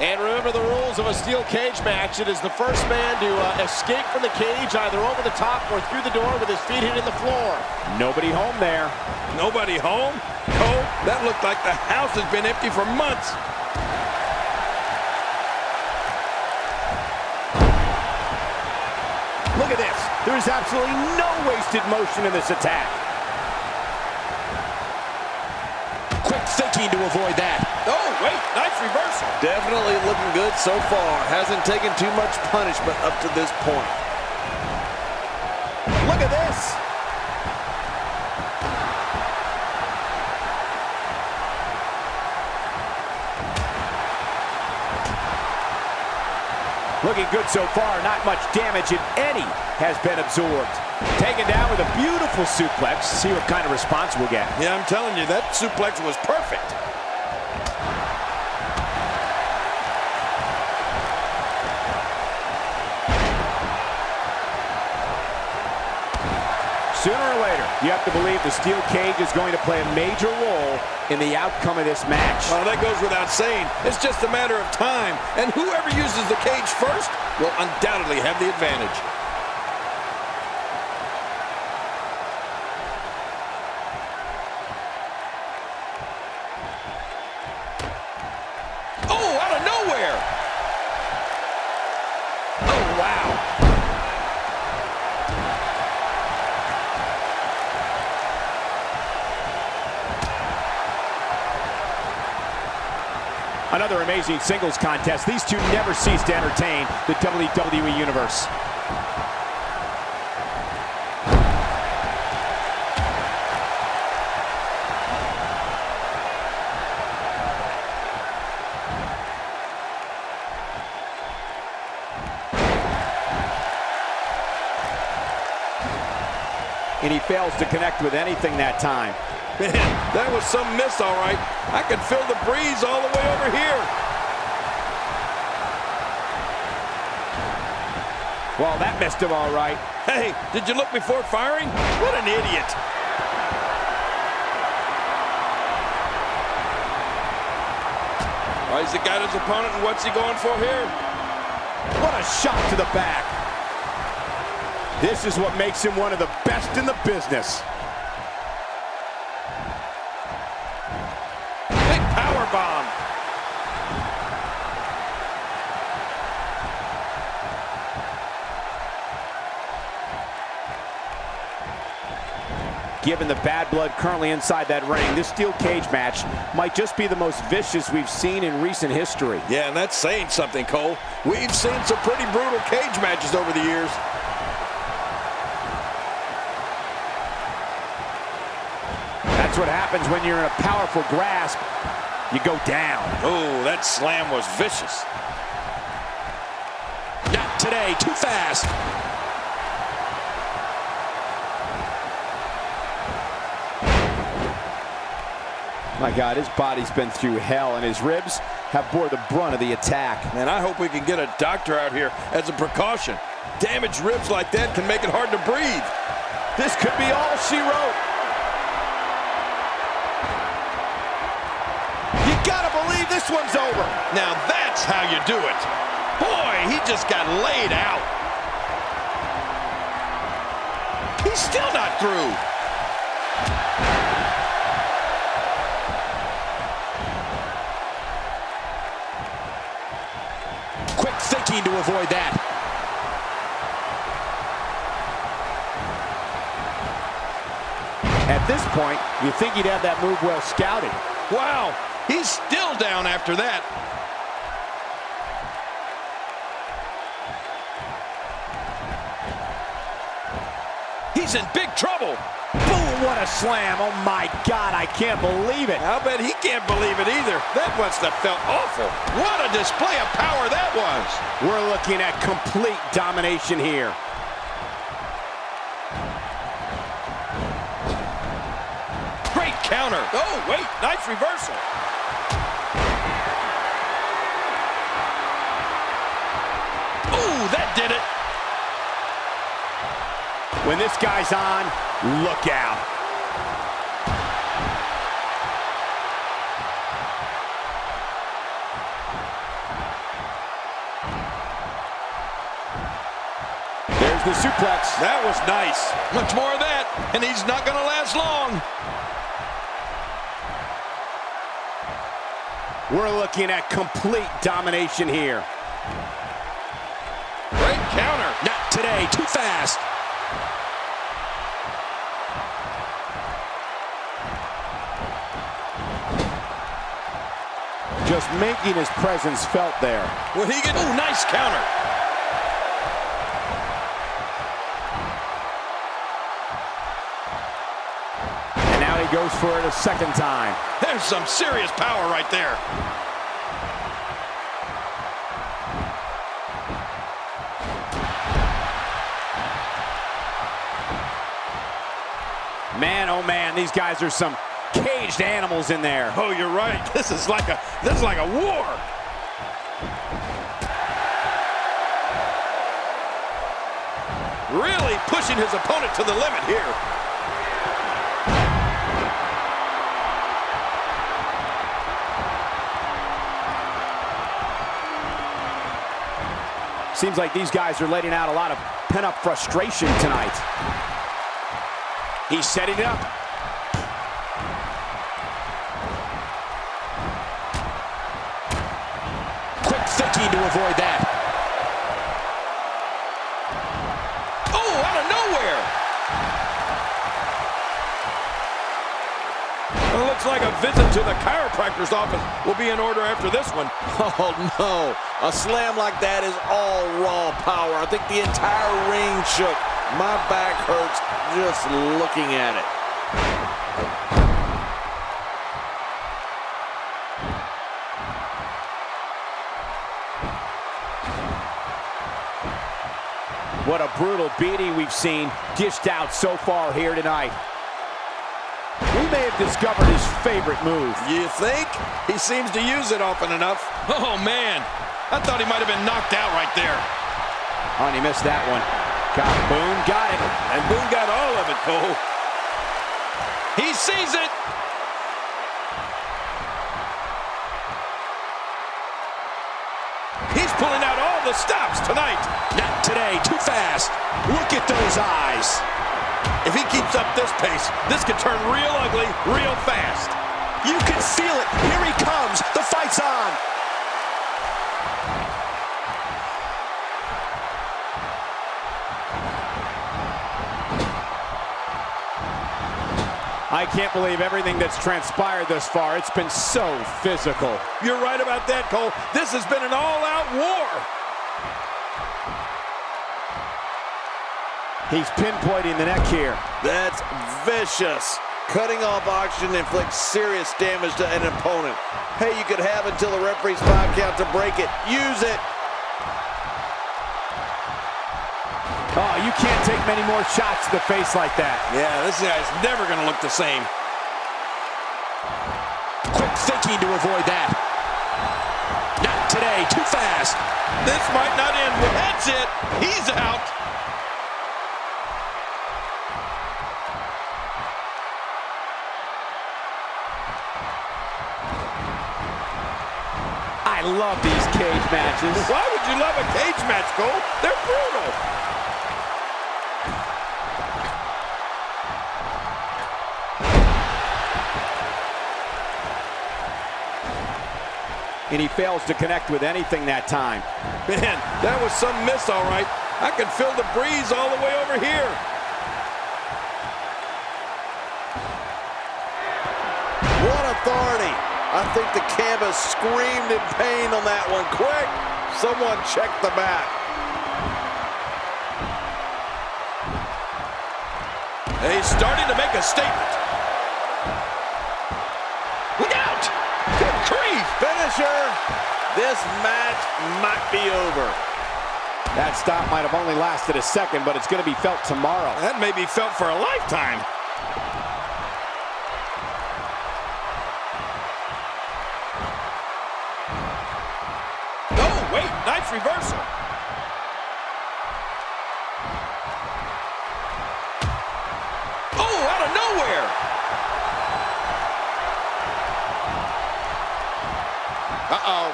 And remember the rules of a steel cage match. It is the first man to escape from the cage, either over the top or through the door with his feet hitting the floor. Nobody home there. Nobody home? Cole, that looked like the house has been empty for months. Look at this. There's absolutely no wasted motion in this attack. Quick thinking to avoid that. Oh, wait, nice reversal. Definitely looking good so far. Hasn't taken too much punishment up to this point. Look at this. Looking good so far. Not much damage, if any, has been absorbed. Taken down with a beautiful suplex. See what kind of response we'll get. Yeah, I'm telling you, that suplex was perfect. Sooner or later, you have to believe the steel cage is going to play a major role in the outcome of this match. Well, that goes without saying. It's just a matter of time. And whoever uses the cage first will undoubtedly have the advantage. Oh, out of nowhere! Oh, wow! Another amazing singles contest. These two never cease to entertain the WWE Universe. And he fails to connect with anything that time. Man, that was some miss, all right. I could feel the breeze all the way over here. Well, that missed him all right. Hey, did you look before firing? What an idiot. Well, he's got his opponent, and what's he going for here? What a shot to the back. This is what makes him one of the best in the business. Bomb. Given the bad blood currently inside that ring, this steel cage match might just be the most vicious we've seen in recent history. Yeah, and that's saying something, Cole. We've seen some pretty brutal cage matches over the years. That's what happens when you're in a powerful grasp. You go down. Oh, that slam was vicious. Not today, too fast. My God, his body's been through hell, and his ribs have bore the brunt of the attack. Man, I hope we can get a doctor out here as a precaution. Damaged ribs like that can make it hard to breathe. This could be all she wrote. Believe this one's over. Now that's how you do it. Boy, he just got laid out. He's still not through. Quick thinking to avoid that. At this point, you think he'd have that move well scouted. Wow. He's still down after that. He's in big trouble. Boom, what a slam. Oh my God, I can't believe it. I'll bet he can't believe it either. That must have felt awful. What a display of power that was. We're looking at complete domination here. Great counter. Oh, wait, nice reversal. Ooh, that did it. When this guy's on, look out. the suplex. That was nice. Much more of that, and he's not going to last long. We're looking at complete domination here. Great counter. Not today, too fast. Just making his presence felt there. Will he get... Oh, nice counter. And now he goes for it a second time. There's some serious power right there. Man, oh man, these guys are some caged animals in there. Oh, you're right. This is like a war. Really pushing his opponent to the limit here. Seems like these guys are letting out a lot of pent-up frustration tonight. He's setting it up. Quick thinking to avoid that. Oh, out of nowhere. Well, it looks like a visit to the chiropractor's office will be in order after this one. Oh, no. A slam like that is all raw power. I think the entire ring shook. My back hurts just looking at it. What a brutal beating we've seen dished out so far here tonight. We may have discovered his favorite move. You think? He seems to use it often enough. Oh, man. I thought he might have been knocked out right there. Oh, and he missed that one. Got Boone, got it. And Boone got all of it, Cole. He sees it. He's pulling out all the stops tonight. Not today, too fast. Look at those eyes. If he keeps up this pace, this could turn real ugly real fast. You can feel it. Here he comes. The fight's on. I can't believe everything that's transpired thus far. It's been so physical. You're right about that, Cole. This has been an all-out war. He's pinpointing the neck here. That's vicious. Cutting off oxygen inflicts serious damage to an opponent. Hey, you could have until the referee's 5 count to break it. Use it. Oh, you can't take many more shots to the face like that. Yeah, this guy's never going to look the same. Quick thinking to avoid that. Not today, too fast. This might not end. Well, that's it. He's out. I love these cage matches. Why would you love a cage match, Cole? They're brutal. And he fails to connect with anything that time. Man, that was some miss, all right. I can feel the breeze all the way over here. What authority. I think the canvas screamed in pain on that one. Quick, someone check the mat. He's starting to make a statement. Look out! Good grief! Finisher. This match might be over. That stop might have only lasted a second, but it's going to be felt tomorrow. That may be felt for a lifetime. Oh, wait, nice reversal. Oh, out of nowhere. Uh-oh.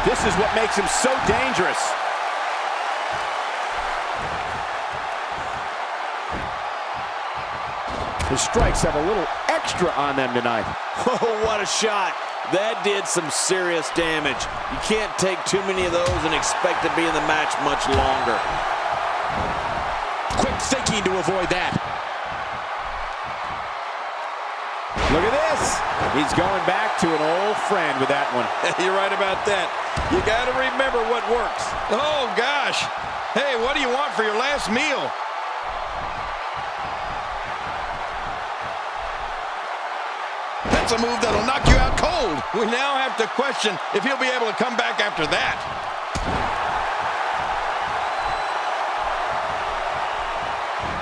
This is what makes him so dangerous. The strikes have a little extra on them tonight. Oh, what a shot. That did some serious damage. You can't take too many of those and expect to be in the match much longer. Quick thinking to avoid that. Look at this. He's going back to an old friend with that one. You're right about that. You got to remember what works. Oh, gosh. Hey, what do you want for your last meal? That's a move that'll knock you out cold. We now have to question if he'll be able to come back after that.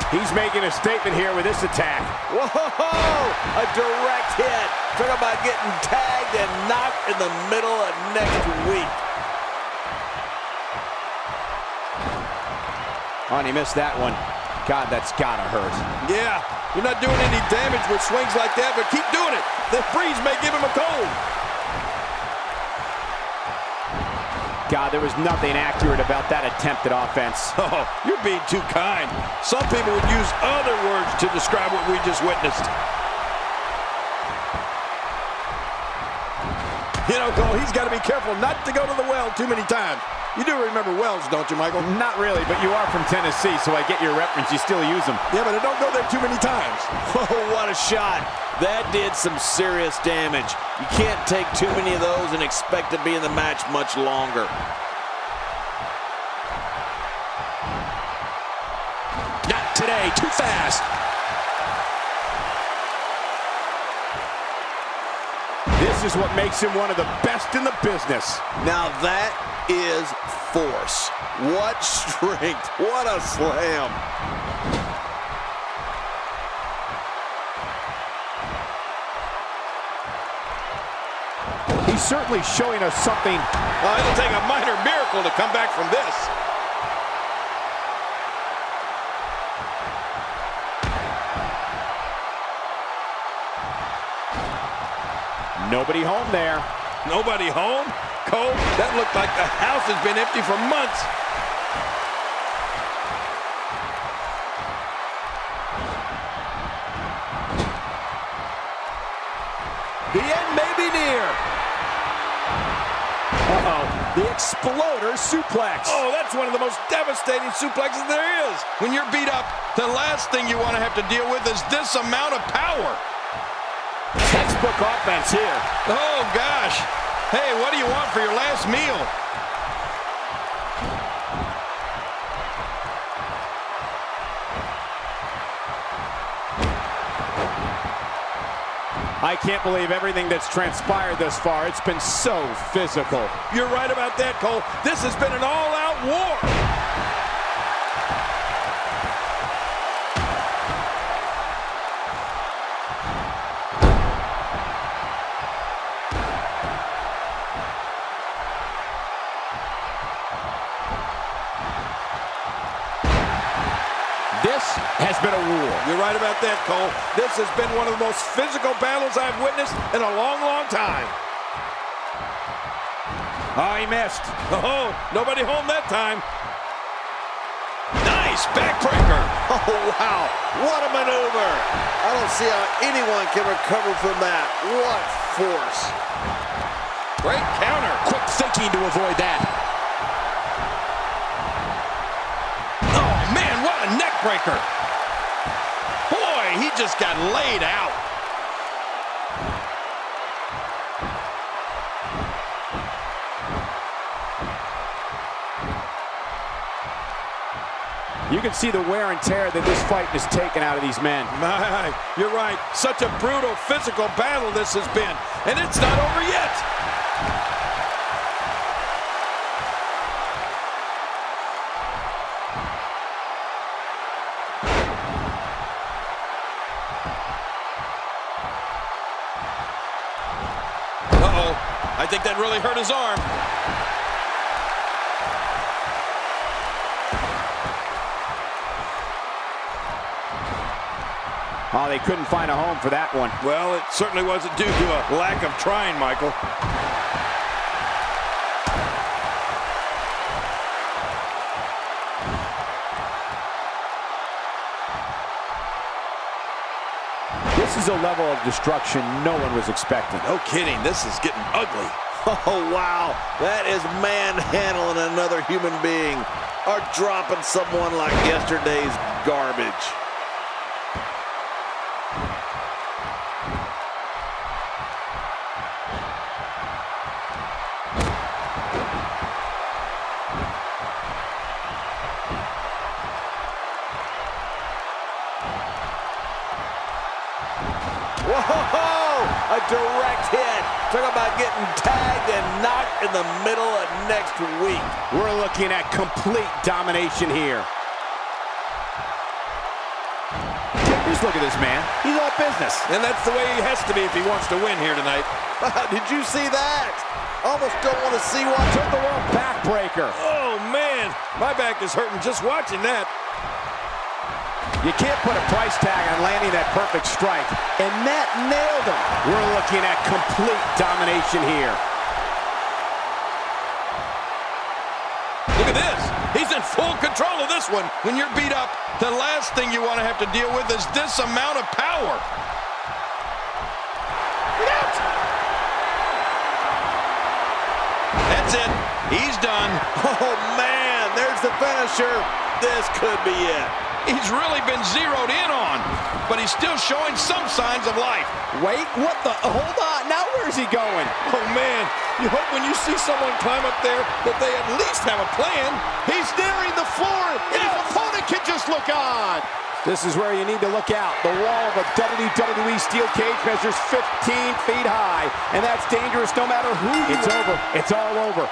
He's making a statement here with this attack. Whoa! A direct hit. Talk about getting tagged and knocked in the middle of next week. Oh, and he missed that one. God, that's gotta hurt. Yeah, you're not doing any damage with swings like that, but keep doing it. The freeze may give him a cold. God, there was nothing accurate about that attempted offense. Oh, you're being too kind. Some people would use other words to describe what we just witnessed. You know, Cole, he's got to be careful not to go to the well too many times. You do remember wells, don't you, Michael? Not really, but you are from Tennessee, so I get your reference. You still use them. Yeah, but I don't go there too many times. Oh, what a shot. That did some serious damage. You can't take too many of those and expect to be in the match much longer. Not today. Too fast. This is what makes him one of the best in the business. Now that is force. What strength. What a slam. He's certainly showing us something. It'll take a minor miracle to come back from this. Nobody home there. Nobody home? Cole, that looked like the house has been empty for months. The end may be near. Uh-oh. The exploder suplex. Oh, that's one of the most devastating suplexes there is. When you're beat up, the last thing you want to have to deal with is this amount of power. Textbook offense here. Oh, gosh. Hey, what do you want for your last meal? I can't believe everything that's transpired thus far. It's been so physical. You're right about that, Cole. This has been an all-out war. This has been a war. You're right about that, Cole. This has been one of the most physical battles I've witnessed in a long, long time. Oh, he missed. Oh, nobody home that time. Nice backbreaker. Oh, wow. What a maneuver. I don't see how anyone can recover from that. What force. Great counter. Quick thinking to avoid that. Oh, man, what a neck breaker. Boy, he just got laid out. You can see the wear and tear that this fight has taken out of these men. My, you're right. Such a brutal physical battle this has been. And it's not over yet. Uh-oh. I think that really hurt his arm. Oh, they couldn't find a home for that one. Well, it certainly wasn't due to a lack of trying, Michael. This is a level of destruction no one was expecting. No kidding, this is getting ugly. Oh, wow. That is manhandling another human being or dropping someone like yesterday's garbage. Whoa! A direct hit. Talk about getting tagged and knocked in the middle of next week. We're looking at complete domination here. Just look at this man. He's all business. And that's the way he has to be if he wants to win here tonight. Did you see that? Almost don't want to see what Took the world backbreaker. Oh, man. My back is hurting just watching that. You can't put a price tag on landing that perfect strike. And that nailed him. We're looking at complete domination here. Look at this. He's in full control of this one. When you're beat up, the last thing you want to have to deal with is this amount of power. That's it. He's done. Oh, man, there's the finisher. This could be it. He's really been zeroed in on, but he's still showing some signs of life. Wait, what the? Hold on. Now where's he going? Oh, man. You hope when you see someone climb up there that they at least have a plan. He's nearing the floor, and his opponent can just look on. This is where you need to look out. The wall of a WWE steel cage measures 15 feet high, and that's dangerous no matter who you are. It's over. It's all over.